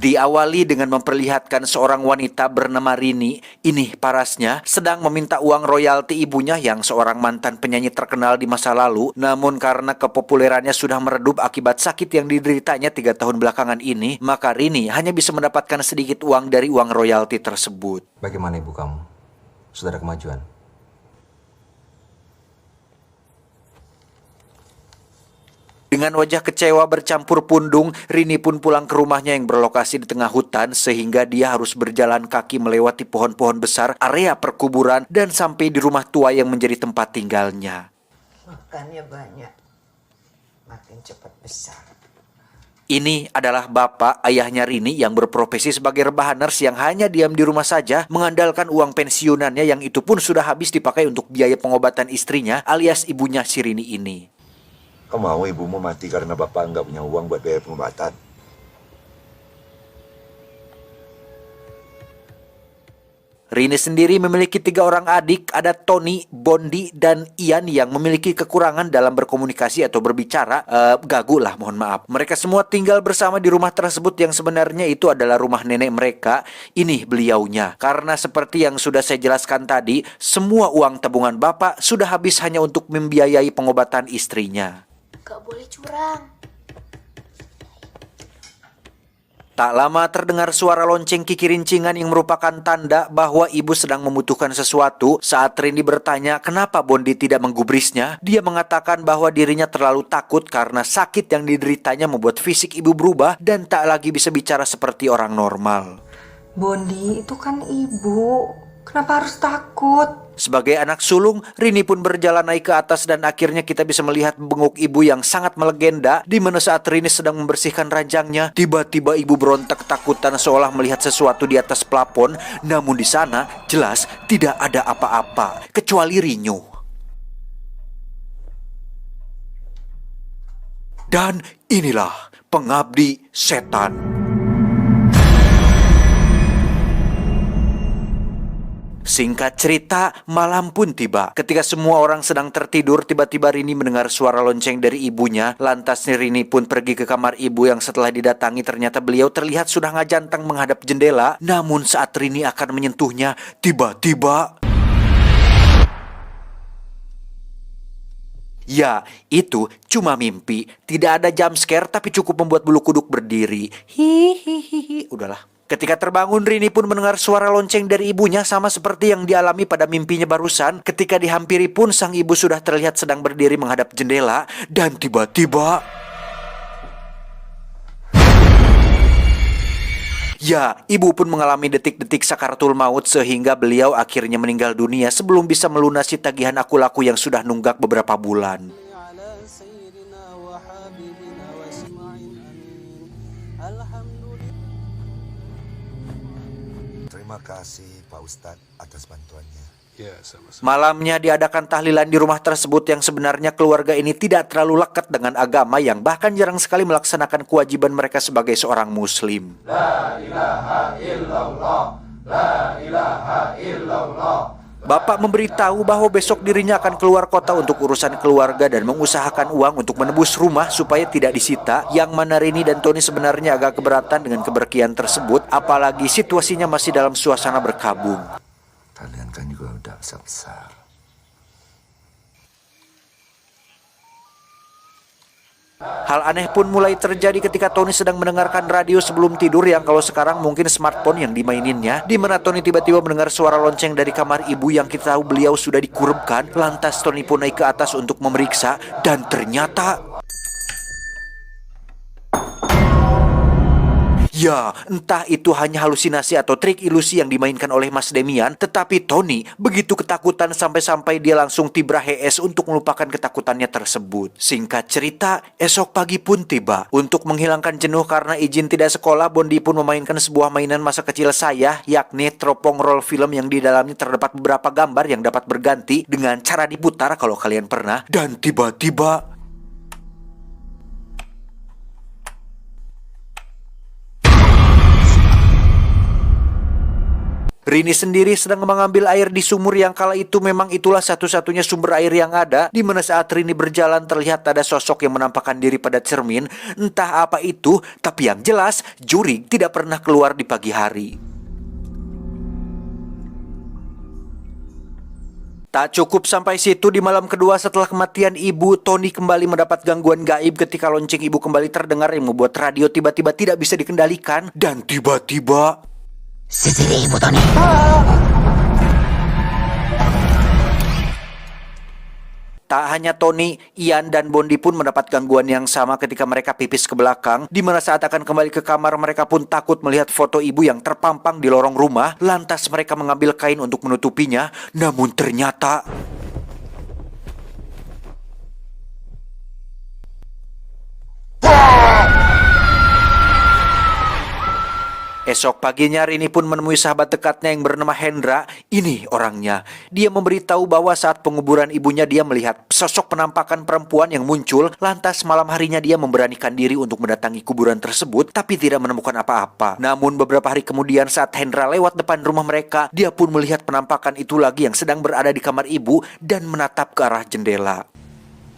Diawali dengan memperlihatkan seorang wanita bernama Rini, ini parasnya, sedang meminta uang royalti ibunya yang seorang mantan penyanyi terkenal di masa lalu. Namun karena kepopulerannya sudah meredup akibat sakit yang dideritanya 3 tahun belakangan ini, maka Rini hanya bisa mendapatkan sedikit uang dari uang royalti tersebut. Bagaimana ibu kamu? Sudah ada kemajuan? Dengan wajah kecewa bercampur pundung, Rini pun pulang ke rumahnya yang berlokasi di tengah hutan sehingga dia harus berjalan kaki melewati pohon-pohon besar, area perkuburan, dan sampai di rumah tua yang menjadi tempat tinggalnya. Makannya banyak, makin cepat besar. Ini adalah bapak ayahnya Rini yang berprofesi sebagai rebahan nurse yang hanya diam di rumah saja, mengandalkan uang pensiunannya yang itu pun sudah habis dipakai untuk biaya pengobatan istrinya alias ibunya si Rini ini. Kau mau ibumu mati karena bapak nggak punya uang buat biaya pengobatan? Rini sendiri memiliki 3 orang adik, ada Tony, Bondi, dan Ian yang memiliki kekurangan dalam berkomunikasi atau berbicara, gagu lah mohon maaf. Mereka semua tinggal bersama di rumah tersebut yang sebenarnya itu adalah rumah nenek mereka, ini beliaunya. Karena seperti yang sudah saya jelaskan tadi, semua uang tabungan bapak sudah habis hanya untuk membiayai pengobatan istrinya. Gak boleh curang. Tak lama terdengar suara lonceng kikirincingan yang merupakan tanda bahwa ibu sedang membutuhkan sesuatu. Saat Rini bertanya kenapa Bondi tidak menggubrisnya, dia mengatakan bahwa dirinya terlalu takut karena sakit yang dideritanya membuat fisik ibu berubah dan tak lagi bisa bicara seperti orang normal. Bondi, itu kan ibu. Kenapa harus takut? Sebagai anak sulung, Rini pun berjalan naik ke atas dan akhirnya kita bisa melihat benguk ibu yang sangat melegenda, di mana saat Rini sedang membersihkan ranjangnya, tiba-tiba ibu berontak ketakutan seolah melihat sesuatu di atas plafon, namun di sana jelas tidak ada apa-apa kecuali Rinyo. Dan inilah pengabdi setan. Singkat cerita, malam pun tiba. Ketika semua orang sedang tertidur, tiba-tiba Rini mendengar suara lonceng dari ibunya. Lantas Rini pun pergi ke kamar ibu yang setelah didatangi ternyata beliau terlihat sudah ngajantang menghadap jendela. Namun saat Rini akan menyentuhnya, tiba-tiba... Ya, itu cuma mimpi. Tidak ada jump scare tapi cukup membuat bulu kuduk berdiri. Hihihihi, udahlah. Ketika terbangun, Rini pun mendengar suara lonceng dari ibunya sama seperti yang dialami pada mimpinya barusan. Ketika dihampiri pun sang ibu sudah terlihat sedang berdiri menghadap jendela. Dan tiba-tiba... Ya, ibu pun mengalami detik-detik sakaratul maut sehingga beliau akhirnya meninggal dunia sebelum bisa melunasi tagihan aku laku yang sudah nunggak beberapa bulan. Terima kasih Pak Ustadz atas bantuannya. Ya, sama-sama. Malamnya diadakan tahlilan di rumah tersebut yang sebenarnya keluarga ini tidak terlalu lekat dengan agama yang bahkan jarang sekali melaksanakan kewajiban mereka sebagai seorang muslim. La ilaha illallah, la ilaha illallah. Bapak memberitahu bahwa besok dirinya akan keluar kota untuk urusan keluarga dan mengusahakan uang untuk menebus rumah supaya tidak disita, yang mana Rini dan Tony sebenarnya agak keberatan dengan keberkian tersebut, apalagi situasinya masih dalam suasana berkabung. Kalian kan juga udah besar-besar. Hal aneh pun mulai terjadi ketika Tony sedang mendengarkan radio sebelum tidur yang kalau sekarang mungkin smartphone yang dimaininnya, di mana Tony tiba-tiba mendengar suara lonceng dari kamar ibu yang kita tahu beliau sudah dikurupkan. Lantas Tony pun naik ke atas untuk memeriksa dan ternyata... Ya, entah itu hanya halusinasi atau trik ilusi yang dimainkan oleh Mas Demian, tetapi Tony begitu ketakutan sampai-sampai dia langsung tibrah HS untuk melupakan ketakutannya tersebut. Singkat cerita, esok pagi pun tiba. Untuk menghilangkan jenuh karena izin tidak sekolah, Bondi pun memainkan sebuah mainan masa kecil saya, yakni teropong roll film yang di dalamnya terdapat beberapa gambar yang dapat berganti dengan cara diputar kalau kalian pernah. Dan tiba-tiba... Rini sendiri sedang mengambil air di sumur yang kala itu memang itulah satu-satunya sumber air yang ada. Di mana saat Rini berjalan terlihat ada sosok yang menampakkan diri pada cermin. Entah apa itu, tapi yang jelas Jurig tidak pernah keluar di pagi hari. Tak cukup sampai situ, di malam kedua setelah kematian ibu, Tony kembali mendapat gangguan gaib ketika lonceng ibu kembali terdengar yang membuat radio tiba-tiba tidak bisa dikendalikan. Dan tiba-tiba... Sisiri ibu Tony. Tak hanya Tony, Ian dan Bondi pun mendapat gangguan yang sama ketika mereka pipis ke belakang, di mana saat akan kembali ke kamar mereka pun takut melihat foto ibu yang terpampang di lorong rumah. Lantas mereka mengambil kain untuk menutupinya, namun ternyata... Esok paginya Rini pun menemui sahabat dekatnya yang bernama Hendra. Ini orangnya. Dia memberitahu bahwa saat penguburan ibunya dia melihat sosok penampakan perempuan yang muncul. Lantas malam harinya dia memberanikan diri untuk mendatangi kuburan tersebut, tapi tidak menemukan apa-apa. Namun beberapa hari kemudian saat Hendra lewat depan rumah mereka, dia pun melihat penampakan itu lagi yang sedang berada di kamar ibu dan menatap ke arah jendela.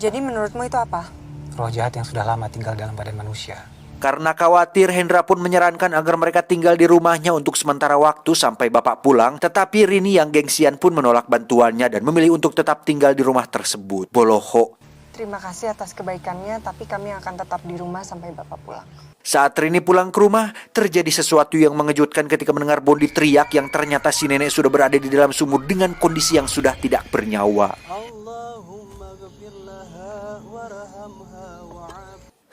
Jadi menurutmu itu apa? Roh jahat yang sudah lama tinggal dalam badan manusia. Karena khawatir, Hendra pun menyarankan agar mereka tinggal di rumahnya untuk sementara waktu sampai bapak pulang. Tetapi Rini yang gengsian pun menolak bantuannya dan memilih untuk tetap tinggal di rumah tersebut. Boloho. Terima kasih atas kebaikannya, tapi kami akan tetap di rumah sampai Bapak pulang. Saat Rini pulang ke rumah, terjadi sesuatu yang mengejutkan ketika mendengar Bondi teriak yang ternyata si nenek sudah berada di dalam sumur dengan kondisi yang sudah tidak bernyawa.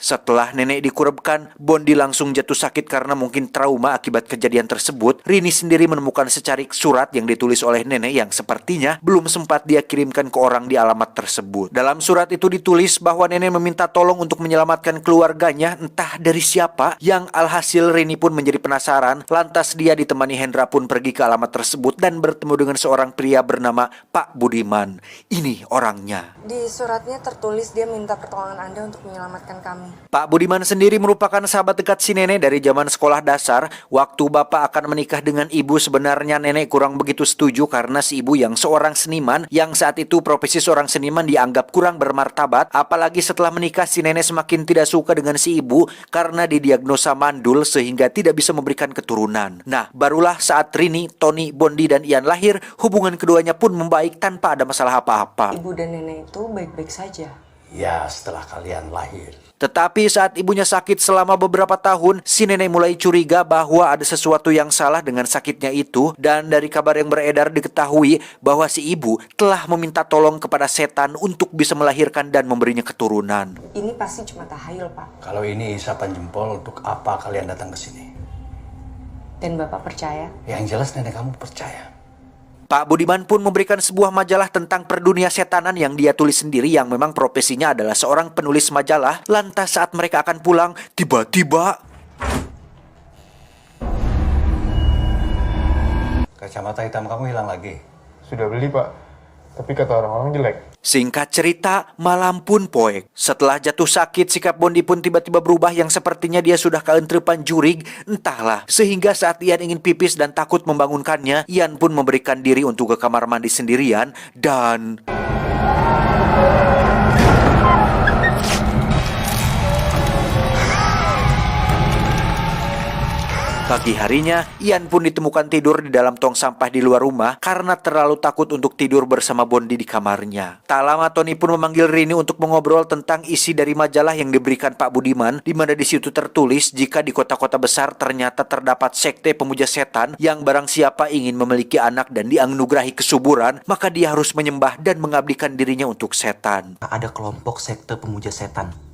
Setelah nenek dikurebkan, Bondi langsung jatuh sakit karena mungkin trauma akibat kejadian tersebut. Rini sendiri menemukan secarik surat yang ditulis oleh nenek yang sepertinya belum sempat dia kirimkan ke orang di alamat tersebut. Dalam surat itu ditulis bahwa nenek meminta tolong untuk menyelamatkan keluarganya, entah dari siapa, yang alhasil Rini pun menjadi penasaran. Lantas dia ditemani Hendra pun pergi ke alamat tersebut dan bertemu dengan seorang pria bernama Pak Budiman. Ini orangnya. Di suratnya tertulis dia minta pertolongan Anda untuk menyelamatkan kami. Pak Budiman sendiri merupakan sahabat dekat si nenek dari zaman sekolah dasar. Waktu bapak akan menikah dengan ibu, sebenarnya nenek kurang begitu setuju karena si ibu yang seorang seniman, yang saat itu profesi seorang seniman dianggap kurang bermartabat. Apalagi setelah menikah, si nenek semakin tidak suka dengan si ibu karena didiagnosa mandul sehingga tidak bisa memberikan keturunan. Nah, barulah saat Rini, Tony, Bondi, dan Ian lahir, hubungan keduanya pun membaik tanpa ada masalah apa-apa. Ibu dan nenek itu baik-baik saja. Ya, setelah kalian lahir. Tetapi saat ibunya sakit selama beberapa tahun, si nenek mulai curiga bahwa ada sesuatu yang salah dengan sakitnya itu. Dan dari kabar yang beredar diketahui bahwa si ibu telah meminta tolong kepada setan untuk bisa melahirkan dan memberinya keturunan. Ini pasti cuma tahayul, Pak. Kalau ini isapan jempol, untuk apa kalian datang ke sini? Dan Bapak percaya? Yang jelas nenek kamu percaya. Pak Budiman pun memberikan sebuah majalah tentang perdunia setanan yang dia tulis sendiri, yang memang profesinya adalah seorang penulis majalah. Lantas saat mereka akan pulang, tiba-tiba... Kacamata hitam kamu hilang lagi. Sudah beli, Pak. Tapi kata orang-orang jelek. Singkat cerita, malam pun poek. Setelah jatuh sakit, sikap Bondi pun tiba-tiba berubah yang sepertinya dia sudah keentrepan Jurig. Entahlah, sehingga saat Ian ingin pipis dan takut membangunkannya, Ian pun memberikan diri untuk ke kamar mandi sendirian dan... Pagi harinya, Ian pun ditemukan tidur di dalam tong sampah di luar rumah karena terlalu takut untuk tidur bersama Bondi di kamarnya. Tak lama Tony pun memanggil Rini untuk mengobrol tentang isi dari majalah yang diberikan Pak Budiman, di mana di situ tertulis jika di kota-kota besar ternyata terdapat sekte pemuja setan yang barang siapa ingin memiliki anak dan dianugerahi kesuburan, maka dia harus menyembah dan mengabdikan dirinya untuk setan. Ada kelompok sekte pemuja setan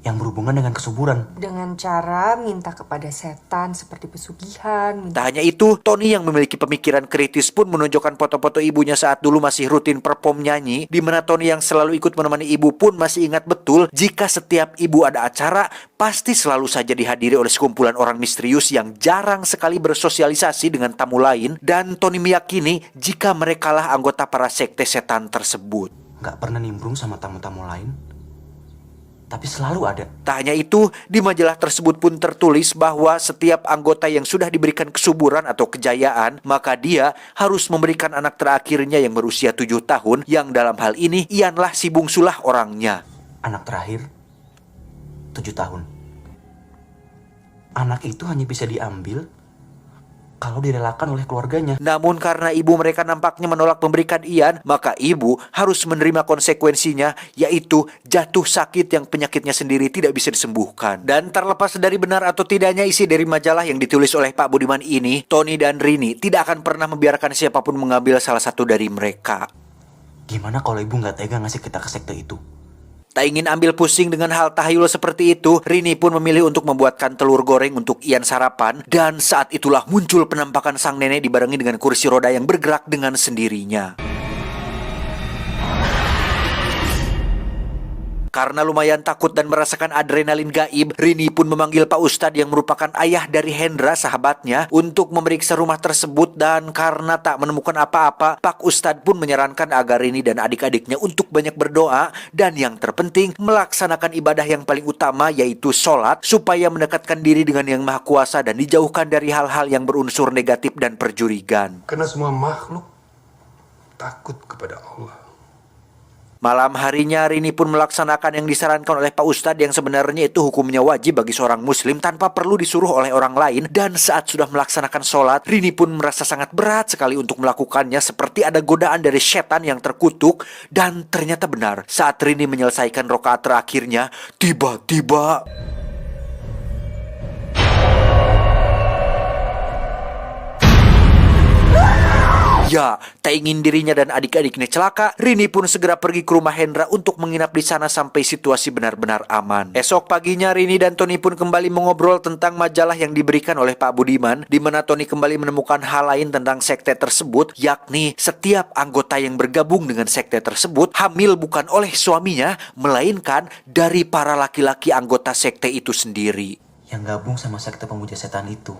yang berhubungan dengan kesuburan. Dengan cara minta kepada setan seperti pesugihan. Tak hanya itu, Tony yang memiliki pemikiran kritis pun menunjukkan foto-foto ibunya saat dulu masih rutin perform nyanyi, di mana Tony yang selalu ikut menemani ibu pun masih ingat betul jika setiap ibu ada acara, pasti selalu saja dihadiri oleh sekumpulan orang misterius yang jarang sekali bersosialisasi dengan tamu lain, dan Tony meyakini jika merekalah anggota para sekte setan tersebut. Nggak pernah nimbrung sama tamu-tamu lain. tapi selalu ada. Tak hanya itu, di majalah tersebut pun tertulis bahwa setiap anggota yang sudah diberikan kesuburan atau kejayaan, maka dia harus memberikan anak terakhirnya yang berusia 7 tahun, yang dalam hal ini Ianlah si bungsulah orangnya. Anak terakhir 7 tahun. Anak itu hanya bisa diambil kalau direlakan oleh keluarganya. Namun karena ibu mereka nampaknya menolak memberikan Ian, maka ibu harus menerima konsekuensinya, yaitu jatuh sakit yang penyakitnya sendiri tidak bisa disembuhkan. Dan terlepas dari benar atau tidaknya isi dari majalah yang ditulis oleh Pak Budiman ini, Tony dan Rini tidak akan pernah membiarkan siapapun mengambil salah satu dari mereka. Gimana kalau ibu nggak tega ngasih kita ke sekte itu? Tak ingin ambil pusing dengan hal tahayul seperti itu, Rini pun memilih untuk membuatkan telur goreng untuk Ian sarapan. Dan saat itulah muncul penampakan sang nenek dibarengi dengan kursi roda yang bergerak dengan sendirinya. Karena lumayan takut dan merasakan adrenalin gaib, Rini pun memanggil Pak Ustadz yang merupakan ayah dari Hendra, sahabatnya, untuk memeriksa rumah tersebut. Dan karena tak menemukan apa-apa, Pak Ustadz pun menyarankan agar Rini dan adik-adiknya untuk banyak berdoa. Dan yang terpenting, melaksanakan ibadah yang paling utama, yaitu sholat, supaya mendekatkan diri dengan Yang Maha Kuasa dan dijauhkan dari hal-hal yang berunsur negatif dan perjurigan. Karena semua makhluk takut kepada Allah. Malam harinya Rini pun melaksanakan yang disarankan oleh Pak Ustadz, yang sebenarnya itu hukumnya wajib bagi seorang muslim tanpa perlu disuruh oleh orang lain. Dan saat sudah melaksanakan sholat, Rini pun merasa sangat berat sekali untuk melakukannya, seperti ada godaan dari setan yang terkutuk. Dan ternyata benar, saat Rini menyelesaikan rakaat terakhirnya, tiba-tiba ya, tak ingin dirinya dan adik-adiknya celaka, Rini pun segera pergi ke rumah Hendra untuk menginap di sana sampai situasi benar-benar aman. Esok paginya Rini dan Tony pun kembali mengobrol tentang majalah yang diberikan oleh Pak Budiman, di mana Tony kembali menemukan hal lain tentang sekte tersebut, yakni setiap anggota yang bergabung dengan sekte tersebut hamil bukan oleh suaminya, melainkan dari para laki-laki anggota sekte itu sendiri. Yang gabung sama sekte pemuja setan itu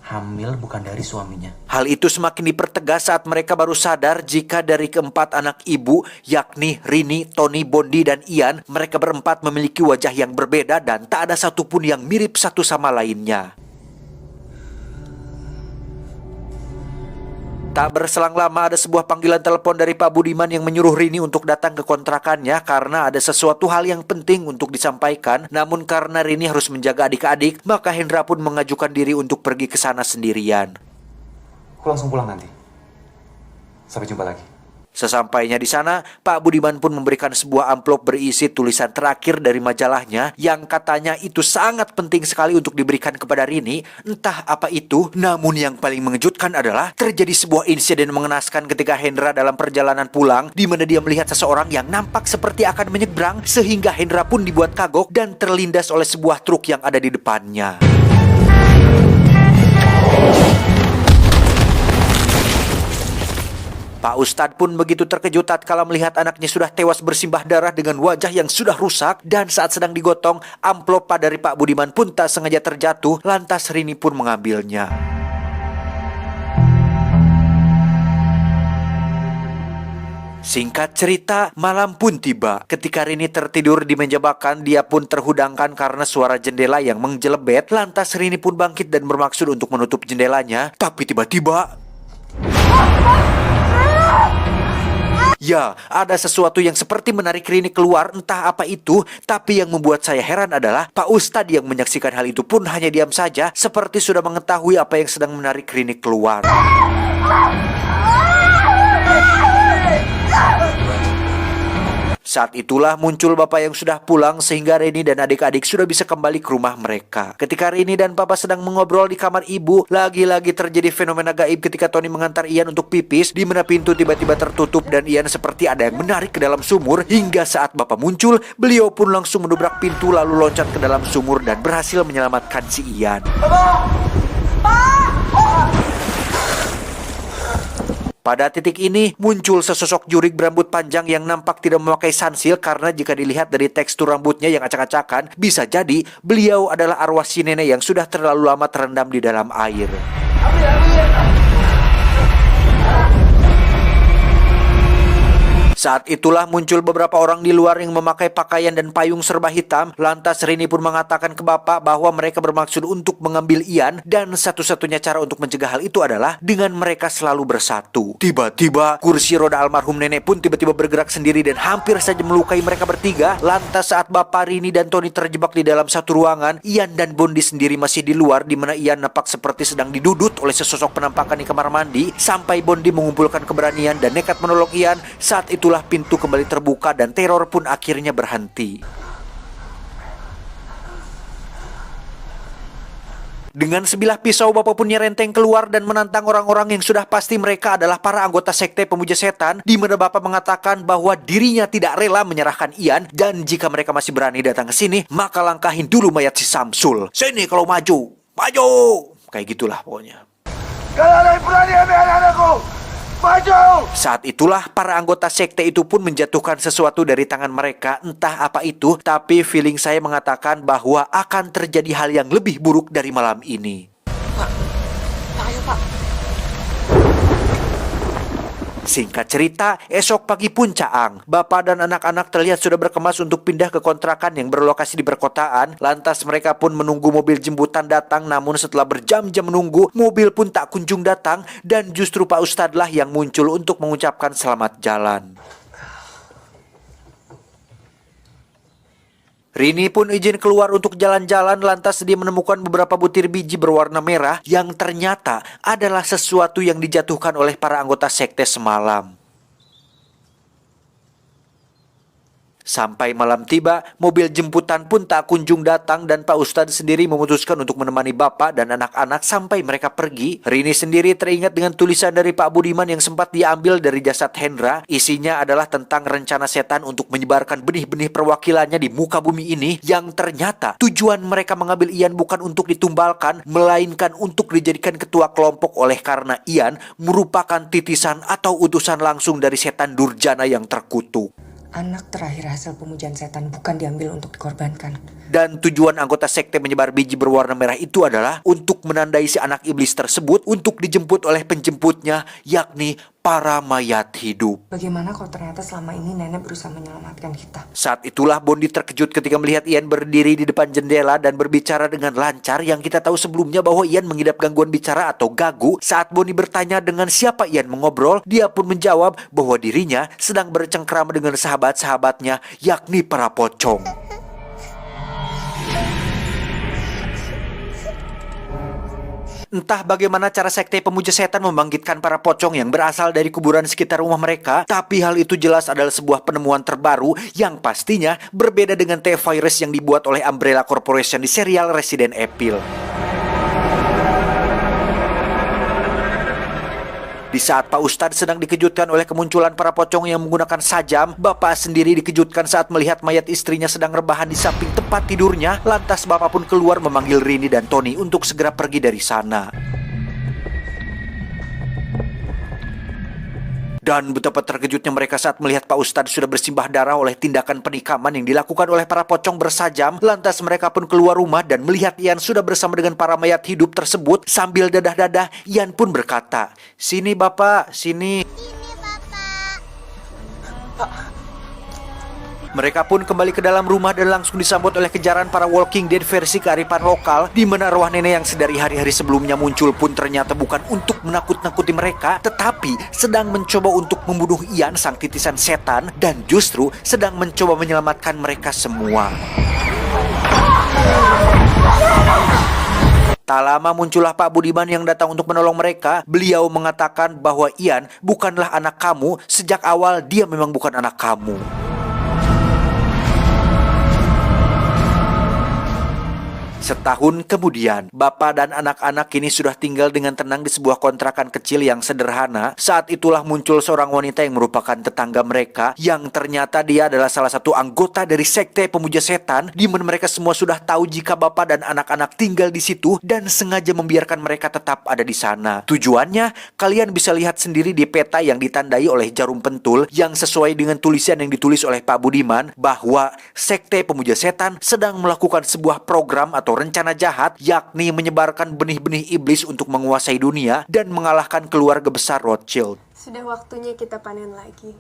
hamil bukan dari suaminya. Hal itu semakin dipertegas saat mereka baru sadar jika dari keempat anak ibu, yakni Rini, Tony, Bondi, dan Ian, mereka berempat memiliki wajah yang berbeda dan tak ada satupun yang mirip satu sama lainnya. Tak berselang lama ada sebuah panggilan telepon dari Pak Budiman yang menyuruh Rini untuk datang ke kontrakannya karena ada sesuatu hal yang penting untuk disampaikan. Namun karena Rini harus menjaga adik-adik, maka Hendra pun mengajukan diri untuk pergi ke sana sendirian. Aku langsung pulang nanti. Sampai jumpa lagi. Sesampainya di sana, Pak Budiman pun memberikan sebuah amplop berisi tulisan terakhir dari majalahnya yang katanya itu sangat penting sekali untuk diberikan kepada Rini. Entah apa itu, namun yang paling mengejutkan adalah terjadi sebuah insiden mengenaskan ketika Hendra dalam perjalanan pulang, di mana dia melihat seseorang yang nampak seperti akan menyeberang, sehingga Hendra pun dibuat kagok dan terlindas oleh sebuah truk yang ada di depannya. Pak Ustadz pun begitu terkejut tatkala melihat anaknya sudah tewas bersimbah darah dengan wajah yang sudah rusak. Dan saat sedang digotong, amplop dari Pak Budiman pun tak sengaja terjatuh, lantas Rini pun mengambilnya. Singkat cerita, malam pun tiba. Ketika Rini tertidur di meja makan, dia pun terhudangkan karena suara jendela yang menjelebet. Lantas Rini pun bangkit dan bermaksud untuk menutup jendelanya. Tapi tiba-tiba, ya, ada sesuatu yang seperti menarik Rini keluar, entah apa itu. Tapi yang membuat saya heran adalah Pak Ustadz yang menyaksikan hal itu pun hanya diam saja, seperti sudah mengetahui apa yang sedang menarik Rini keluar. Saat itulah muncul bapak yang sudah pulang sehingga Rini dan adik-adik sudah bisa kembali ke rumah mereka. Ketika Rini dan papa sedang mengobrol di kamar ibu, lagi-lagi terjadi fenomena gaib ketika Tony mengantar Ian untuk pipis, di mana pintu tiba-tiba tertutup dan Ian seperti ada yang menarik ke dalam sumur. Hingga saat bapak muncul, beliau pun langsung mendobrak pintu lalu loncat ke dalam sumur dan berhasil menyelamatkan si Ian. Pada titik ini, muncul sesosok jurik berambut panjang yang nampak tidak memakai sansil karena jika dilihat dari tekstur rambutnya yang acak-acakan, bisa jadi beliau adalah arwah si nenek yang sudah terlalu lama terendam di dalam air. Saat itulah muncul beberapa orang di luar yang memakai pakaian dan payung serba hitam. Lantas Rini pun mengatakan ke bapak bahwa mereka bermaksud untuk mengambil Ian dan satu-satunya cara untuk mencegah hal itu adalah dengan mereka selalu bersatu. Tiba-tiba kursi roda almarhum nenek pun tiba-tiba bergerak sendiri dan hampir saja melukai mereka bertiga. Lantas saat bapak Rini dan Tony terjebak di dalam satu ruangan, Ian dan Bondi sendiri masih di luar, di mana Ian nampak seperti sedang didudut oleh sesosok penampakan di kamar mandi sampai Bondi mengumpulkan keberanian dan nekat menolong Ian. Saat itulah pintu kembali terbuka dan teror pun akhirnya berhenti. Dengan sebilah pisau, bapak pun nyerenteng keluar dan menantang orang-orang yang sudah pasti mereka adalah para anggota sekte pemuja setan, di mana bapak mengatakan bahwa dirinya tidak rela menyerahkan Ian dan jika mereka masih berani datang ke sini, maka langkahin dulu mayat si Samsul. Sini kalau maju, maju! Kayak gitulah pokoknya. Kalau ada yang berani ambil anak-anakku, maju! Saat itulah para anggota sekte itu pun menjatuhkan sesuatu dari tangan mereka, entah apa itu, tapi feeling saya mengatakan bahwa akan terjadi hal yang lebih buruk dari malam ini. Pak, ayo Pak. Singkat cerita, esok pagi pun caang. Bapak dan anak-anak terlihat sudah berkemas untuk pindah ke kontrakan yang berlokasi di perkotaan. Lantas mereka pun menunggu mobil jemputan datang, namun setelah berjam-jam menunggu, mobil pun tak kunjung datang dan justru Pak Ustadz lah yang muncul untuk mengucapkan selamat jalan. Rini pun izin keluar untuk jalan-jalan, lantas dia menemukan beberapa butir biji berwarna merah yang ternyata adalah sesuatu yang dijatuhkan oleh para anggota sekte semalam. Sampai malam tiba, mobil jemputan pun tak kunjung datang dan Pak Ustadz sendiri memutuskan untuk menemani bapak dan anak-anak sampai mereka pergi. Rini sendiri teringat dengan tulisan dari Pak Budiman yang sempat diambil dari jasad Hendra. Isinya adalah tentang rencana setan untuk menyebarkan benih-benih perwakilannya di muka bumi ini, yang ternyata tujuan mereka mengambil Ian bukan untuk ditumbalkan, melainkan untuk dijadikan ketua kelompok oleh karena Ian merupakan titisan atau utusan langsung dari setan durjana yang terkutuk. Anak terakhir hasil pemujaan setan bukan diambil untuk dikorbankan. Dan tujuan anggota sekte menyebar biji berwarna merah itu adalah untuk menandai si anak iblis tersebut untuk dijemput oleh penjemputnya, yakni para mayat hidup. Bagaimana kalau ternyata selama ini nenek berusaha menyelamatkan kita? Saat itulah Bondi terkejut ketika melihat Ian berdiri di depan jendela dan berbicara dengan lancar, yang kita tahu sebelumnya bahwa Ian mengidap gangguan bicara atau gagu. Saat Bondi bertanya dengan siapa Ian mengobrol, dia pun menjawab bahwa dirinya sedang bercengkrama dengan sahabat-sahabatnya, yakni para pocong. Entah bagaimana cara sekte pemuja setan membangkitkan para pocong yang berasal dari kuburan sekitar rumah mereka, tapi hal itu jelas adalah sebuah penemuan terbaru yang pastinya berbeda dengan T-Virus yang dibuat oleh Umbrella Corporation di serial Resident Evil. Di saat Pak Ustadz sedang dikejutkan oleh kemunculan para pocong yang menggunakan sajam, bapak sendiri dikejutkan saat melihat mayat istrinya sedang rebahan di samping tempat tidurnya. Lantas bapak pun keluar memanggil Rini dan Tony untuk segera pergi dari sana. Dan betapa terkejutnya mereka saat melihat Pak Ustadz sudah bersimbah darah oleh tindakan penikaman yang dilakukan oleh para pocong bersajam. Lantas mereka pun keluar rumah dan melihat Ian sudah bersama dengan para mayat hidup tersebut. Sambil dadah-dadah, Ian pun berkata, "Sini Bapak, sini." Mereka pun kembali ke dalam rumah dan langsung disambut oleh kejaran para Walking Dead versi kearifan lokal, di mana arwah nenek yang sedari hari-hari sebelumnya muncul pun ternyata bukan untuk menakut-nakuti mereka, tetapi sedang mencoba untuk membunuh Ian, sang titisan setan, dan justru sedang mencoba menyelamatkan mereka semua. Tak lama muncullah Pak Budiman yang datang untuk menolong mereka. Beliau mengatakan bahwa Ian bukanlah anak kamu, sejak awal dia memang bukan anak kamu. Setahun kemudian, bapak dan anak-anak kini sudah tinggal dengan tenang di sebuah kontrakan kecil yang sederhana. Saat itulah muncul seorang wanita yang merupakan tetangga mereka, yang ternyata dia adalah salah satu anggota dari sekte pemuja setan, di mana mereka semua sudah tahu jika bapak dan anak-anak tinggal di situ dan sengaja membiarkan mereka tetap ada di sana. Tujuannya, kalian bisa lihat sendiri di peta yang ditandai oleh jarum pentul yang sesuai dengan tulisan yang ditulis oleh Pak Budiman, bahwa sekte pemuja setan sedang melakukan sebuah program atau rencana jahat, yakni menyebarkan benih-benih iblis untuk menguasai dunia dan mengalahkan keluarga besar Rothschild. Sudah waktunya kita panen lagi.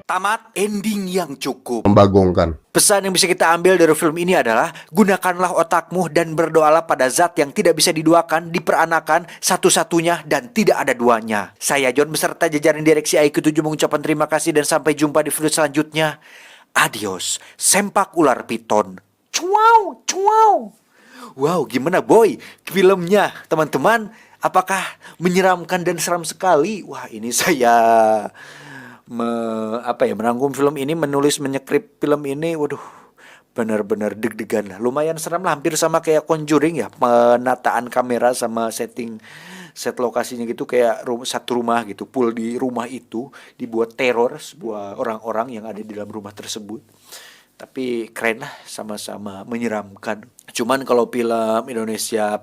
tamat, ending yang cukup. Membagongkan. Pesan yang bisa kita ambil dari film ini adalah gunakanlah otakmu dan berdoalah pada zat yang tidak bisa diduakan, diperanakan, satu-satunya dan tidak ada duanya. Saya John beserta jajaran direksi IQ7 mengucapkan terima kasih dan sampai jumpa di video selanjutnya. Adios, sempak ular piton. Cuau, cuau. Wow, gimana boy filmnya teman-teman? Apakah menyeramkan dan seram sekali? Wah, ini saya merangkum film ini, menulis, menyekrip film ini. Waduh, benar-benar deg-degan lah. Lumayan seram lah, hampir sama kayak Conjuring ya. Penataan kamera sama set lokasinya gitu kayak satu rumah gitu. Pool di rumah itu dibuat teror sebuah orang-orang yang ada di dalam rumah tersebut. Tapi keren lah, sama-sama menyeramkan. Cuman kalau film Indonesia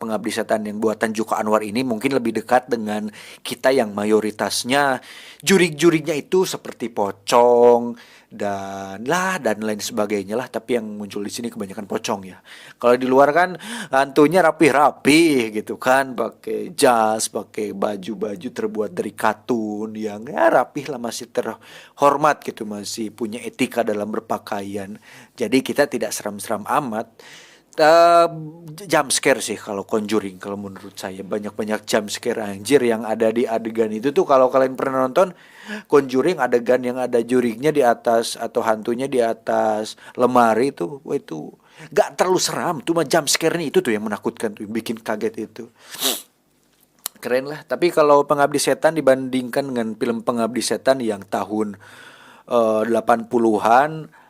Pengabdi Setan yang buatan Joko Anwar ini mungkin lebih dekat dengan kita yang mayoritasnya jurig-jurignya itu seperti pocong dan lain sebagainya lah. Tapi yang muncul di sini kebanyakan pocong ya. Kalau di luar kan hantunya rapi-rapi gitu kan, pakai jas, pakai baju-baju terbuat dari katun yang ya rapih lah, masih terhormat gitu, masih punya etika dalam berpakaian. Jadi kita tidak seram-seram amat. Jump scare sih kalau Conjuring, kalau menurut saya banyak-banyak jump scare anjir yang ada di adegan itu tuh. Kalau kalian pernah nonton Conjuring, adegan yang ada jurignya di atas atau hantunya di atas lemari itu, wah itu gak terlalu seram, cuma jump scare-nya itu tuh yang menakutkan tuh, bikin kaget itu. Keren lah. Tapi kalau Pengabdi Setan dibandingkan dengan film Pengabdi Setan yang tahun 80-an,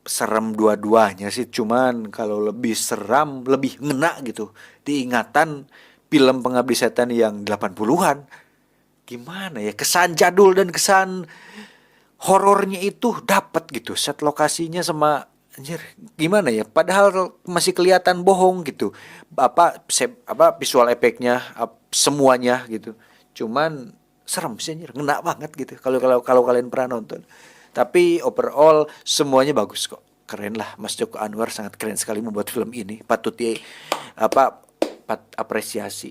serem dua-duanya sih. Cuman kalau lebih seram, lebih ngena gitu diingatan film Pengabdi Setan yang 80-an. Gimana ya, kesan jadul dan kesan horornya itu dapat gitu. Set lokasinya sama anjir, gimana ya, padahal masih kelihatan bohong gitu. Visual efeknya semuanya gitu. Cuman serem sih anjir, ngena banget gitu kalau kalian pernah nonton. Tapi overall semuanya bagus kok. Keren lah, Mas Joko Anwar sangat keren sekali membuat film ini. Patut apresiasi.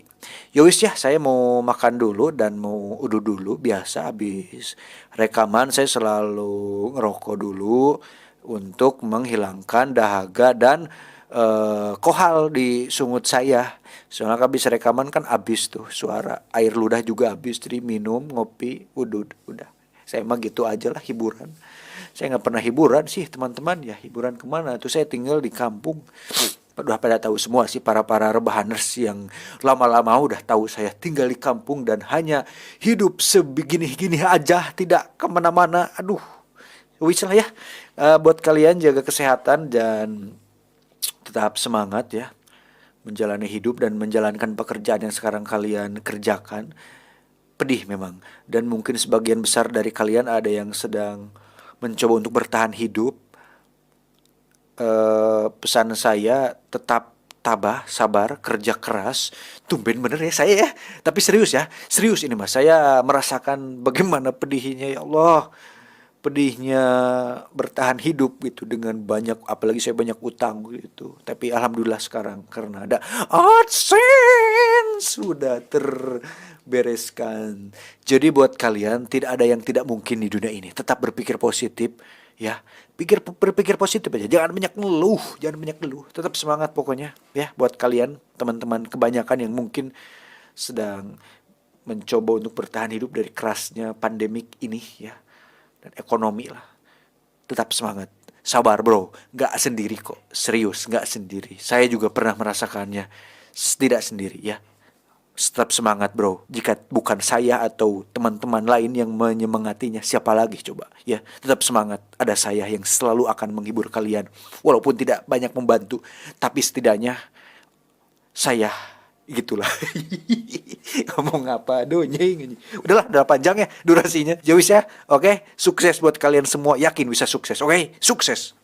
Yowis ya, saya mau makan dulu dan mau uduh dulu. Biasa habis rekaman saya selalu ngerokok dulu untuk menghilangkan dahaga dan kohal di sungut saya. Soalnya habis rekaman kan habis tuh suara, air ludah juga habis. Jadi minum, ngopi, udah. Saya mah gitu aja lah hiburan. Saya nggak pernah hiburan sih teman-teman ya. Hiburan kemana? Tuh saya tinggal di kampung. Udah pada tahu semua sih para rebahaners yang lama-lama udah tahu saya tinggal di kampung dan hanya hidup sebegini-gini aja, tidak kemana-mana. Aduh, wis lah ya. Buat kalian jaga kesehatan dan tetap semangat ya menjalani hidup dan menjalankan pekerjaan yang sekarang kalian kerjakan. Pedih memang, dan mungkin sebagian besar dari kalian ada yang sedang mencoba untuk bertahan hidup. Pesan saya tetap tabah, sabar, kerja keras. Tumben bener ya saya ya, tapi serius ini mas, saya merasakan bagaimana pedihnya ya Allah, pedihnya bertahan hidup gitu dengan banyak, apalagi saya banyak utang gitu. Tapi alhamdulillah sekarang karena ada AdSense sudah terbereskan. Jadi buat kalian tidak ada yang tidak mungkin di dunia ini. Tetap berpikir positif ya. Berpikir positif aja. Jangan banyak ngeluh. Tetap semangat pokoknya ya buat kalian teman-teman kebanyakan yang mungkin sedang mencoba untuk bertahan hidup dari kerasnya pandemik ini ya. Dan ekonomi lah. Tetap semangat. Sabar bro, gak sendiri kok. Serius, gak sendiri. Saya juga pernah merasakannya. Tidak sendiri ya. Tetap semangat bro. Jika bukan saya atau teman-teman lain yang menyemangatinya, siapa lagi coba ya. Tetap semangat. Ada saya yang selalu akan menghibur kalian. Walaupun tidak banyak membantu, tapi setidaknya saya gitulah. Ngomong apa donyeng. Udahlah, udah panjang ya durasinya. Jauh ya. Oke, sukses buat kalian semua. Yakin bisa sukses. Oke, sukses.